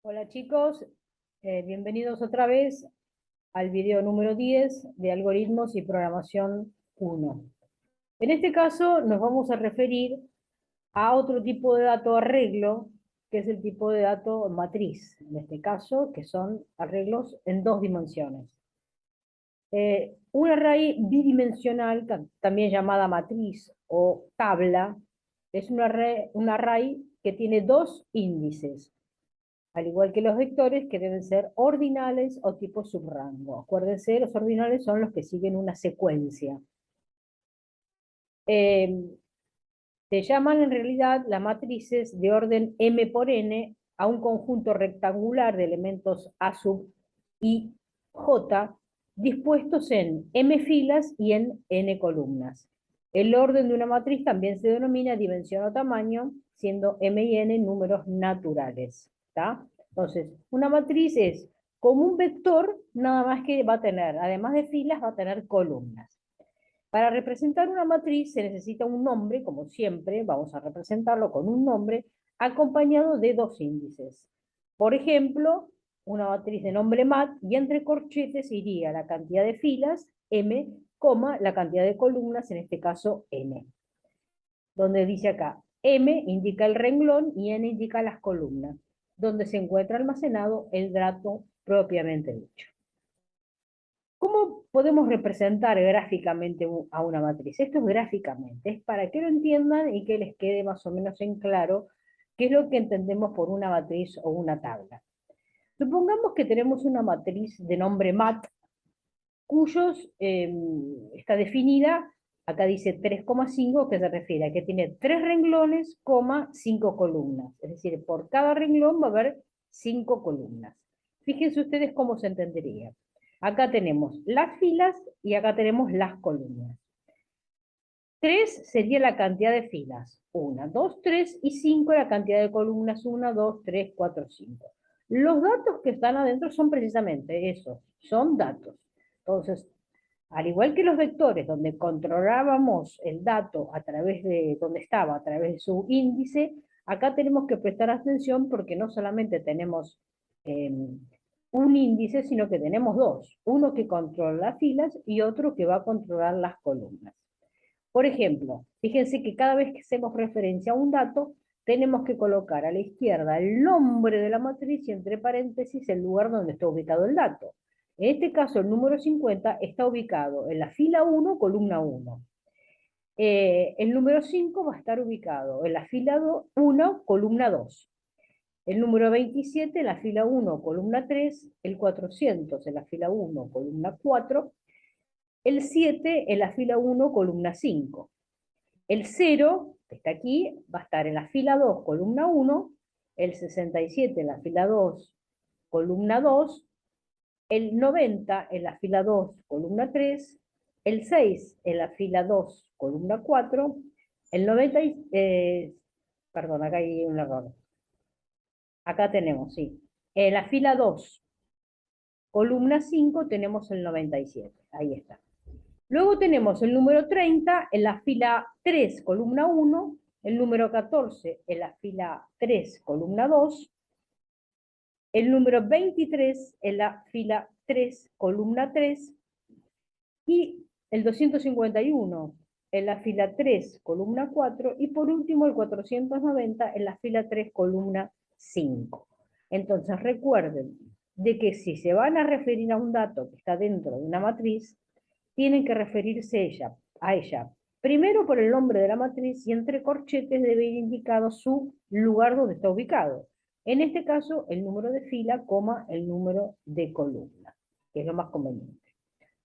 Hola chicos, bienvenidos otra vez al video número 10 de Algoritmos y Programación 1. En este caso nos vamos a referir a otro tipo de dato arreglo, que es el tipo de dato matriz, en este caso, que son arreglos en dos dimensiones. Un array bidimensional, también llamada matriz o tabla, es un array que tiene dos índices, al igual que los vectores que deben ser ordinales o tipo subrango. Acuérdense, los ordinales son los que siguen una secuencia. Eh, Se llaman en realidad las matrices de orden M por N a un conjunto rectangular de elementos A sub I J dispuestos en M filas y en N columnas. El orden de una matriz también se denomina dimensión o tamaño, siendo M y N números naturales. ¿Tá? Entonces, una matriz es como un vector, nada más que va a tener, además de filas, va a tener columnas. Para representar una matriz se necesita un nombre, como siempre, vamos a representarlo con un nombre, acompañado de dos índices. Por ejemplo, una matriz de nombre mat, y entre corchetes iría la cantidad de filas, m, la cantidad de columnas, en este caso n. Donde dice acá, m indica el renglón y n indica las columnas, donde se encuentra almacenado el dato propiamente dicho. ¿Cómo podemos representar gráficamente a una matriz? Esto es gráficamente, es para que lo entiendan y que les quede más o menos en claro qué es lo que entendemos por una matriz o una tabla. Supongamos que tenemos una matriz de nombre mat, está definida, acá dice 3,5, que se refiere a que tiene 3 renglones, 5 columnas. Es decir, por cada renglón va a haber 5 columnas. Fíjense ustedes cómo se entendería. Acá tenemos las filas y acá tenemos las columnas. 3 sería la cantidad de filas. 1, 2, 3 y 5 la cantidad de columnas. 1, 2, 3, 4, 5. Los datos que están adentro son precisamente esos, son datos. Entonces, al igual que los vectores, donde controlábamos el dato a través de donde estaba, a través de su índice, acá tenemos que prestar atención porque no solamente tenemos eh, un índice, sino que tenemos dos. Uno que controla las filas y otro que va a controlar las columnas. Por ejemplo, fíjense que cada vez que hacemos referencia a un dato, tenemos que colocar a la izquierda el nombre de la matriz y entre paréntesis el lugar donde está ubicado el dato. En este caso, el número 50 está ubicado en la fila 1, columna 1. El número 5 va a estar ubicado en la fila 1, columna 2. El número 27 en la fila 1, columna 3. El 400 en la fila 1, columna 4. El 7 en la fila 1, columna 5. El 0, que está aquí, va a estar en la fila 2, columna 1. El 67 en la fila 2, columna 2. El 90 en la fila 2, columna 3, el 6 en la fila 2, columna 4, el 90, perdón, acá hay un error. Acá tenemos, sí. En la fila 2, columna 5, tenemos el 97. Ahí está. Luego tenemos el número 30 en la fila 3, columna 1, el número 14 en la fila 3, columna 2, el número 23 en la fila 3, columna 3, y el 251 en la fila 3, columna 4, y por último el 490 en la fila 3, columna 5. Entonces recuerden de que si se van a referir a un dato que está dentro de una matriz, tienen que referirse a ella primero por el nombre de la matriz y entre corchetes debe ir indicado su lugar donde está ubicado. En este caso, el número de fila, el número de columna, que es lo más conveniente.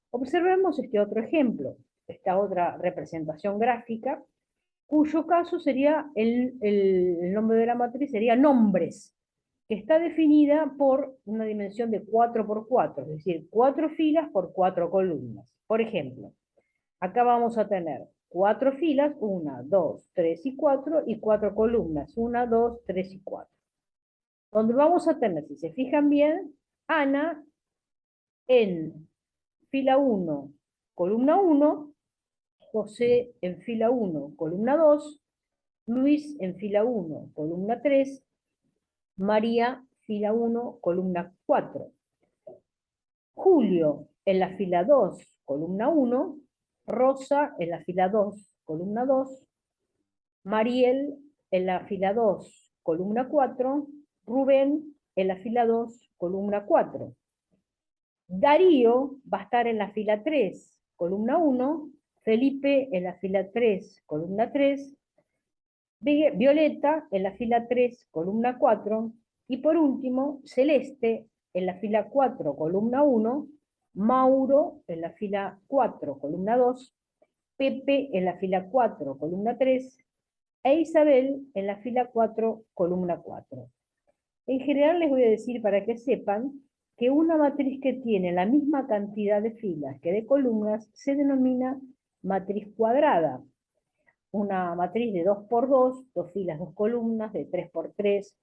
Observemos este otro ejemplo, esta otra representación gráfica, cuyo caso sería el nombre de la matriz, sería nombres, que está definida por una dimensión de 4 por 4, es decir, 4 filas por 4 columnas. Por ejemplo, acá vamos a tener 4 filas, 1, 2, 3 y 4 columnas, 1, 2, 3 y 4. Donde vamos a tener, si se fijan bien, Ana en fila 1, columna 1, José en fila 1, columna 2, Luis en fila 1, columna 3, María fila 1, columna 4. Julio en la fila 2, columna 1. Rosa en la fila 2, columna 2. Mariel en la fila 2, columna 4. Rubén en la fila 2, columna 4. Darío va a estar en la fila 3, columna 1. Felipe en la fila 3, columna 3. Violeta en la fila 3, columna 4. Y por último, Celeste en la fila 4, columna 1. Mauro en la fila 4, columna 2. Pepe en la fila 4, columna 3. E Isabel en la fila 4, columna 4. En general les voy a decir para que sepan que una matriz que tiene la misma cantidad de filas que de columnas se denomina matriz cuadrada. Una matriz de 2 por 2, 2 filas, 2 columnas, de 3 por 3,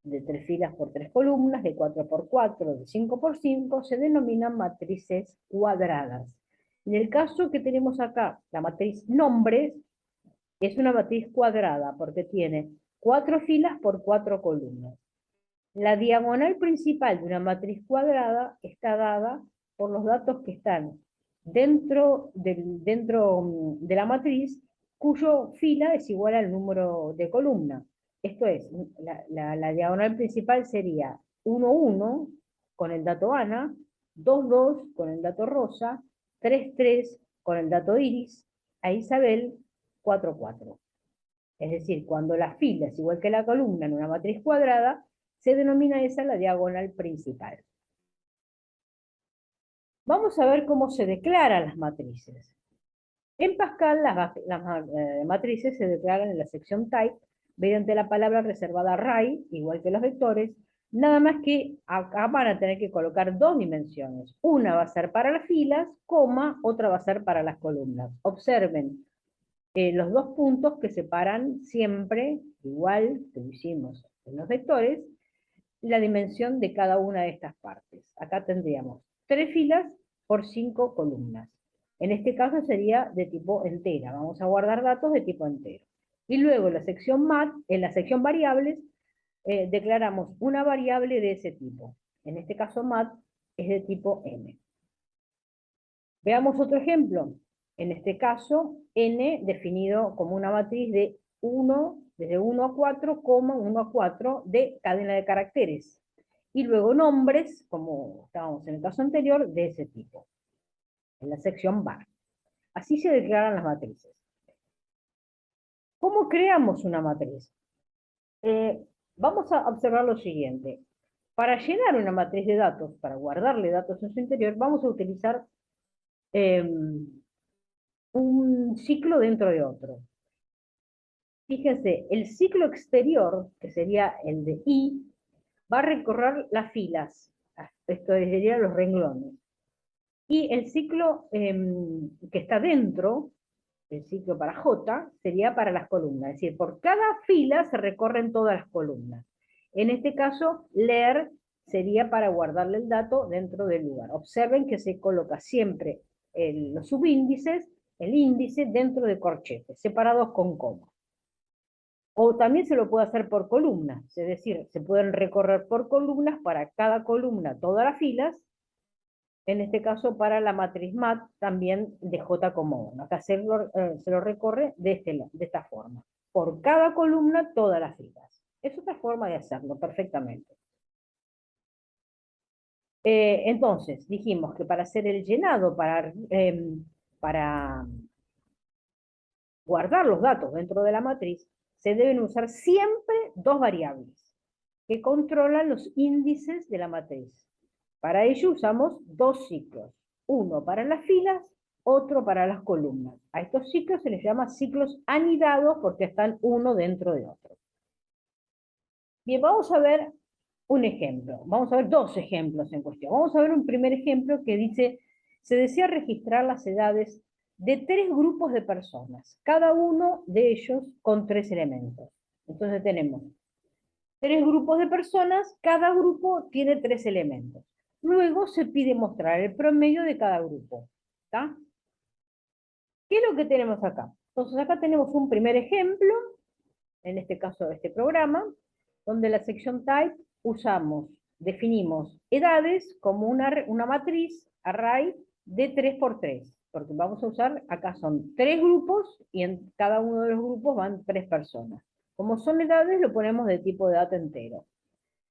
de 3 filas por 3 columnas, de 4 por 4, de 5 por 5, se denominan matrices cuadradas. En el caso que tenemos acá, la matriz nombres, es una matriz cuadrada porque tiene 4 filas por 4 columnas. La diagonal principal de una matriz cuadrada está dada por los datos que están dentro de la matriz, cuyo fila es igual al número de columna. Esto es, la diagonal principal sería 1, 1 con el dato Ana, 2, 2 con el dato Rosa, 3, 3 con el dato Iris, a Isabel 4, 4. Es decir, cuando la fila es igual que la columna en una matriz cuadrada, se denomina esa la diagonal principal. Vamos a ver cómo se declaran las matrices. En Pascal las matrices se declaran en la sección type mediante la palabra reservada array, igual que los vectores, nada más que acá van a tener que colocar dos dimensiones. Una va a ser para las filas, coma, otra va a ser para las columnas. Observen los dos puntos que separan siempre, igual que lo hicimos en los vectores, la dimensión de cada una de estas partes. Acá tendríamos 3 filas por 5 columnas. En este caso sería de tipo entera. Vamos a guardar datos de tipo entero. Y luego en la sección mat, en la sección variables, declaramos una variable de ese tipo. En este caso mat es de tipo n. Veamos otro ejemplo. En este caso, n definido como una matriz de 1, desde 1 a 4, 1 a 4 de cadena de caracteres. Y luego nombres, como estábamos en el caso anterior, de ese tipo, en la sección var. Así se declaran las matrices. ¿Cómo creamos una matriz? Vamos a observar lo siguiente. Para llenar una matriz de datos, para guardarle datos en su interior, vamos a utilizar un ciclo dentro de otro. Fíjense, el ciclo exterior, que sería el de I, va a recorrer las filas. Esto serían los renglones. Y el ciclo que está dentro, el ciclo para J, sería para las columnas. Es decir, por cada fila se recorren todas las columnas. En este caso, leer sería para guardarle el dato dentro del lugar. Observen que se coloca siempre los subíndices, el índice dentro de corchetes, separados con coma. O también se lo puede hacer por columnas, es decir, se pueden recorrer por columnas para cada columna todas las filas, en este caso para la matriz mat también de J como 1. Acá se lo recorre de esta forma. Por cada columna todas las filas. Es otra forma de hacerlo perfectamente. Entonces, dijimos que para hacer el llenado, para guardar los datos dentro de la matriz, se deben usar siempre dos variables que controlan los índices de la matriz. Para ello usamos dos ciclos, uno para las filas, otro para las columnas. A estos ciclos se les llama ciclos anidados porque están uno dentro de otro. Bien, vamos a ver un ejemplo. Vamos a ver dos ejemplos en cuestión. Vamos a ver un primer ejemplo que dice, se desea registrar las edades de 3 grupos de personas, cada uno de ellos con 3 elementos. Entonces tenemos 3 grupos de personas, cada grupo tiene 3 elementos. Luego se pide mostrar el promedio de cada grupo. ¿Está? ¿Qué es lo que tenemos acá? Entonces acá tenemos un primer ejemplo, en este caso de este programa, donde la sección type definimos edades como una matriz, array, de 3 por 3, porque vamos a usar, acá son 3 grupos, y en cada uno de los grupos van 3 personas. Como son edades, lo ponemos de tipo de dato entero.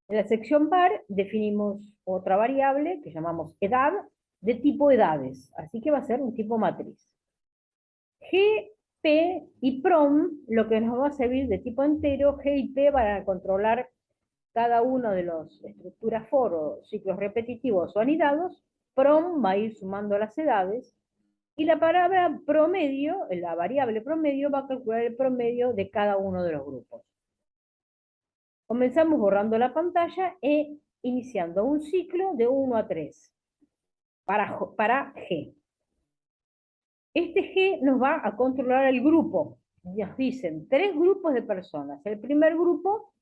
En la sección var definimos otra variable que llamamos edad, de tipo edades, así que va a ser un tipo matriz. G, P y prom, lo que nos va a servir de tipo entero, G y P para controlar cada uno de los estructuras for o ciclos repetitivos o anidados. Prom va a ir sumando las edades, y la palabra promedio, la variable promedio, va a calcular el promedio de cada uno de los grupos. Comenzamos borrando la pantalla e iniciando un ciclo de 1 a 3 para G. Este G nos va a controlar el grupo. Nos dicen 3 grupos de personas. El primer grupo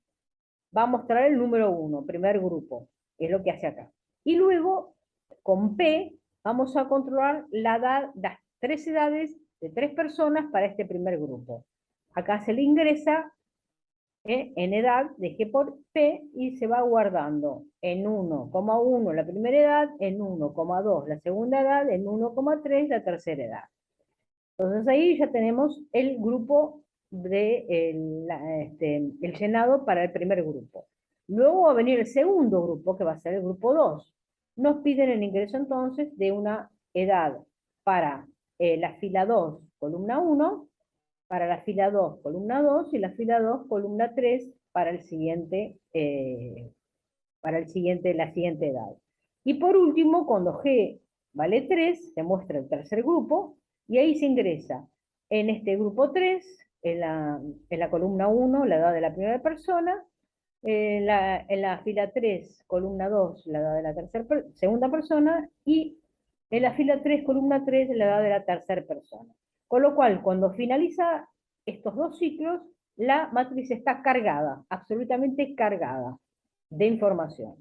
va a mostrar el número 1, primer grupo, que es lo que hace acá. Y luego, con P, vamos a controlar las 3 edades de 3 personas para este primer grupo. Acá se le ingresa en edad de G por P y se va guardando en 1,1 la primera edad, en 1,2 la segunda edad, en 1,3 la tercera edad. Entonces ahí ya tenemos el grupo el llenado para el primer grupo. Luego va a venir el segundo grupo, que va a ser el grupo 2. Nos piden el ingreso entonces de una edad para la fila 2, columna 1, para la fila 2, columna 2, y la fila 2, columna 3, para la siguiente edad. Y por último, cuando G vale 3, se muestra el tercer grupo, y ahí se ingresa en este grupo 3, en la columna 1, la edad de la primera persona, en la fila 3, columna 2, la edad de la segunda persona, y en la fila 3, columna 3, la edad de la tercera persona. Con lo cual, cuando finaliza estos dos ciclos, la matriz está cargada, absolutamente cargada de información.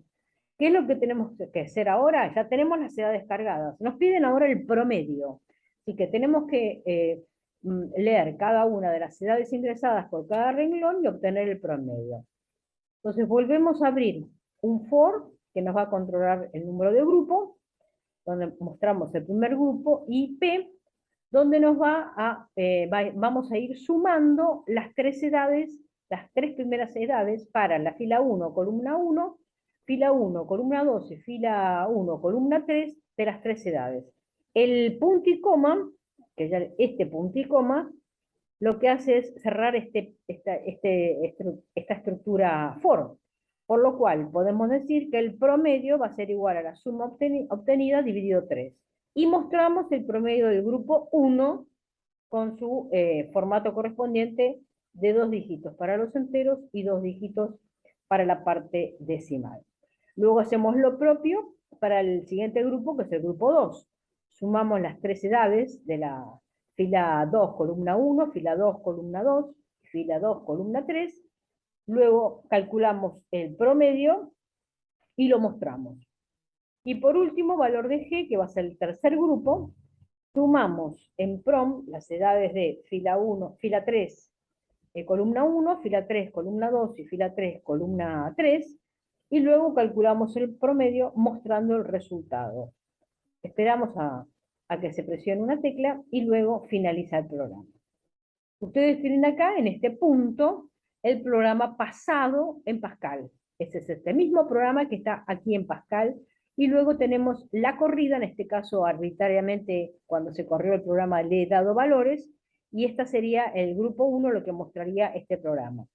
¿Qué es lo que tenemos que hacer ahora? Ya tenemos las edades cargadas. Nos piden ahora el promedio. Así que tenemos que leer cada una de las edades ingresadas por cada renglón y obtener el promedio. Entonces volvemos a abrir un for que nos va a controlar el número de grupo, donde mostramos el primer grupo, y P, donde vamos a ir sumando las 3 edades, las 3 primeras edades para la fila 1, columna 1, fila 1, columna 2 y fila 1, columna 3, de las 3 edades. El punto y coma, que ya este punto y coma, lo que hace es cerrar esta estructura for. Por lo cual podemos decir que el promedio va a ser igual a la suma obtenida dividido 3. Y mostramos el promedio del grupo 1 con su formato correspondiente de 2 dígitos para los enteros y 2 dígitos para la parte decimal. Luego hacemos lo propio para el siguiente grupo, que es el grupo 2. Sumamos las 3 edades de la fila 2, columna 1, fila 2, columna 2, fila 2, columna 3. Luego calculamos el promedio y lo mostramos. Y por último, valor de G, que va a ser el tercer grupo, sumamos en prom las edades de fila 1, fila 3, columna 1, fila 3, columna 2 y fila 3, columna 3, y luego calculamos el promedio mostrando el resultado. Esperamos a que se presione una tecla y luego finaliza el programa. Ustedes tienen acá, en este punto, el programa pasado en Pascal. Ese es este mismo programa que está aquí en Pascal, y luego tenemos la corrida, en este caso arbitrariamente, cuando se corrió el programa le he dado valores, y esta sería el grupo 1, lo que mostraría este programa.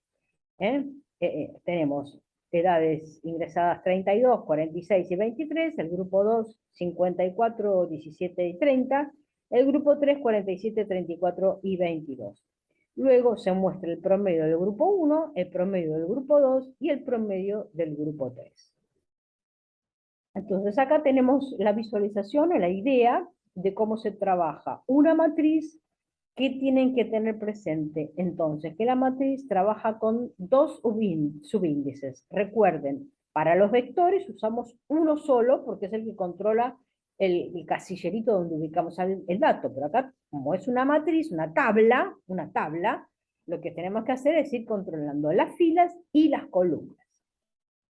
Tenemos edades ingresadas 32, 46 y 23, el grupo 2, 54, 17 y 30, el grupo 3, 47, 34 y 22. Luego se muestra el promedio del grupo 1, el promedio del grupo 2 y el promedio del grupo 3. Entonces acá tenemos la visualización o la idea de cómo se trabaja una matriz. ¿Qué tienen que tener presente? Entonces, que la matriz trabaja con 2 subíndices. Recuerden, para los vectores usamos uno solo porque es el que controla el casillerito donde ubicamos el dato. Pero acá, como es una matriz, una tabla, lo que tenemos que hacer es ir controlando las filas y las columnas.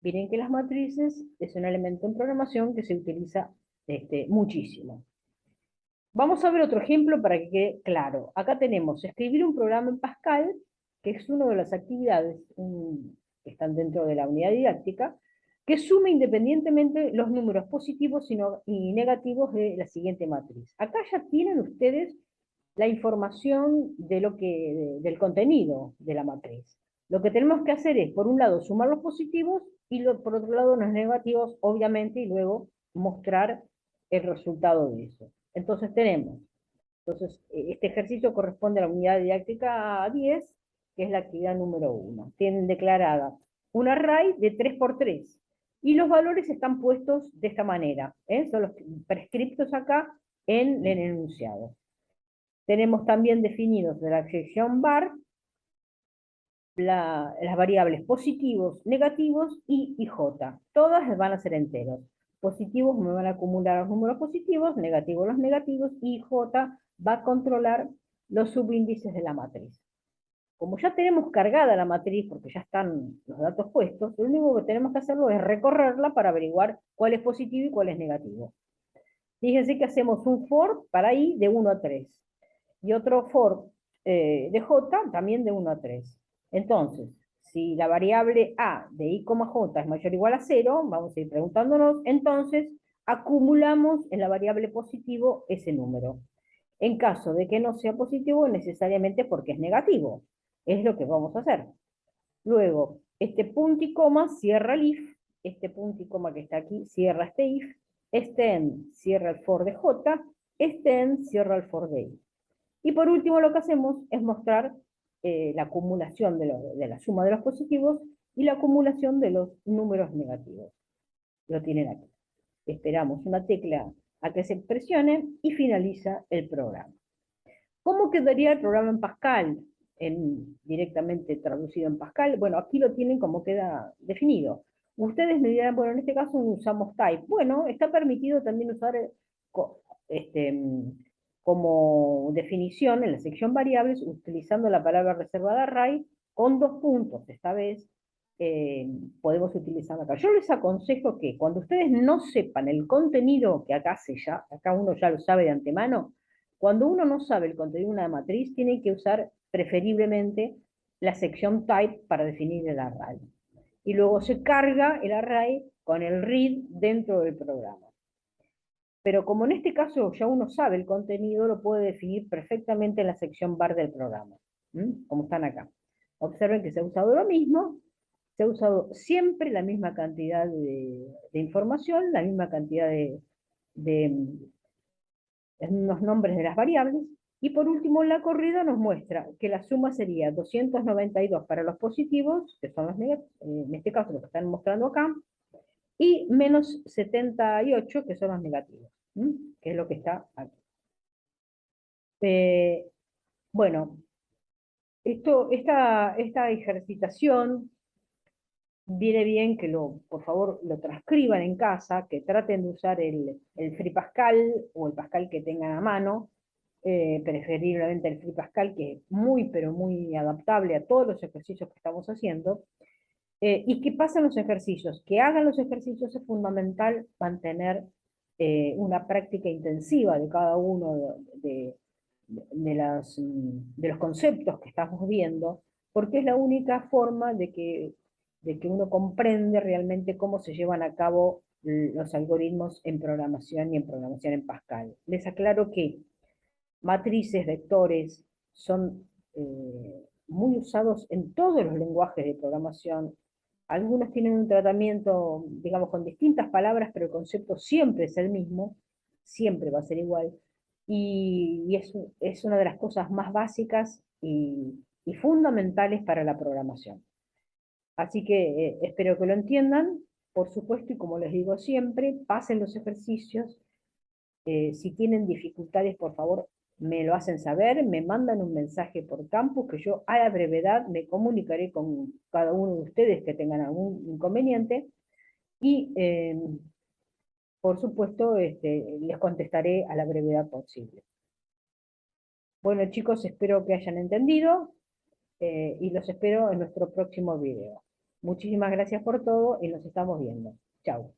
Miren que las matrices es un elemento en programación que se utiliza muchísimo. Vamos a ver otro ejemplo para que quede claro. Acá tenemos escribir un programa en Pascal, que es una de las actividades que están dentro de la unidad didáctica, que suma independientemente los números positivos y negativos de la siguiente matriz. Acá ya tienen ustedes la información del contenido de la matriz. Lo que tenemos que hacer es, por un lado, sumar los positivos y por otro lado los negativos, obviamente, y luego mostrar el resultado de eso. Entonces este ejercicio corresponde a la unidad didáctica 10, que es la actividad número 1. Tienen declarada un array de 3 por 3 y los valores están puestos de esta manera, ¿eh? Son los prescriptos acá en el enunciado. Tenemos también definidos de la sección var las variables positivos, negativos y j. Todas van a ser enteros. Positivos me van a acumular los números positivos, negativos los negativos, y j va a controlar los subíndices de la matriz. Como ya tenemos cargada la matriz, porque ya están los datos puestos, lo único que tenemos que hacerlo es recorrerla para averiguar cuál es positivo y cuál es negativo. Fíjense que hacemos un for para i de 1 a 3 y otro for de j también de 1 a 3. Entonces, si la variable a de i, j es mayor o igual a 0, vamos a ir preguntándonos, entonces acumulamos en la variable positivo ese número. En caso de que no sea positivo, necesariamente porque es negativo. Es lo que vamos a hacer. Luego, este punto y coma cierra el if, este punto y coma que está aquí cierra este if, este end cierra el for de j, este end cierra el for de i. Y por último lo que hacemos es mostrar la acumulación de la suma de los positivos y la acumulación de los números negativos. Lo tienen aquí. Esperamos una tecla a que se presione y finaliza el programa. ¿Cómo quedaría el programa en Pascal? Directamente traducido en Pascal. Bueno, aquí lo tienen como queda definido. Ustedes me dirán, bueno, en este caso usamos type. Bueno, está permitido también usar este, como definición en la sección variables, utilizando la palabra reservada array con 2 puntos. Esta vez podemos utilizarla acá. Yo les aconsejo que cuando ustedes no sepan el contenido que acá acá uno ya lo sabe de antemano, cuando uno no sabe el contenido de una matriz, tiene que usar preferiblemente la sección type para definir el array. Y luego se carga el array con el read dentro del programa. Pero como en este caso ya uno sabe el contenido, lo puede definir perfectamente en la sección var del programa, como están acá. Observen que se ha usado lo mismo, se ha usado siempre la misma cantidad de información, la misma cantidad de los nombres de las variables, y por último la corrida nos muestra que la suma sería 292 para los positivos, que son los negativos, en este caso lo que están mostrando acá, y menos 78, que son los negativos, que es lo que está aquí. Bueno, esta ejercitación viene bien que por favor lo transcriban en casa, que traten de usar el Free Pascal o el Pascal que tengan a mano, preferiblemente el Free Pascal, que es muy, pero muy adaptable a todos los ejercicios que estamos haciendo, y que pasen los ejercicios, que hagan los ejercicios. Es fundamental mantener una práctica intensiva de cada uno de los conceptos que estamos viendo, porque es la única forma de que uno comprende realmente cómo se llevan a cabo los algoritmos en programación y en programación en Pascal. Les aclaro que matrices, vectores, son muy usados en todos los lenguajes de programación. Algunos tienen un tratamiento, digamos, con distintas palabras, pero el concepto siempre es el mismo, siempre va a ser igual, y es una de las cosas más básicas y fundamentales para la programación. Así que espero que lo entiendan, por supuesto, y como les digo siempre, pasen los ejercicios. Si tienen dificultades, por favor, me lo hacen saber, me mandan un mensaje por campus, que yo a la brevedad me comunicaré con cada uno de ustedes que tengan algún inconveniente, y por supuesto les contestaré a la brevedad posible. Bueno chicos, espero que hayan entendido y los espero en nuestro próximo video. Muchísimas gracias por todo y nos estamos viendo. Chao.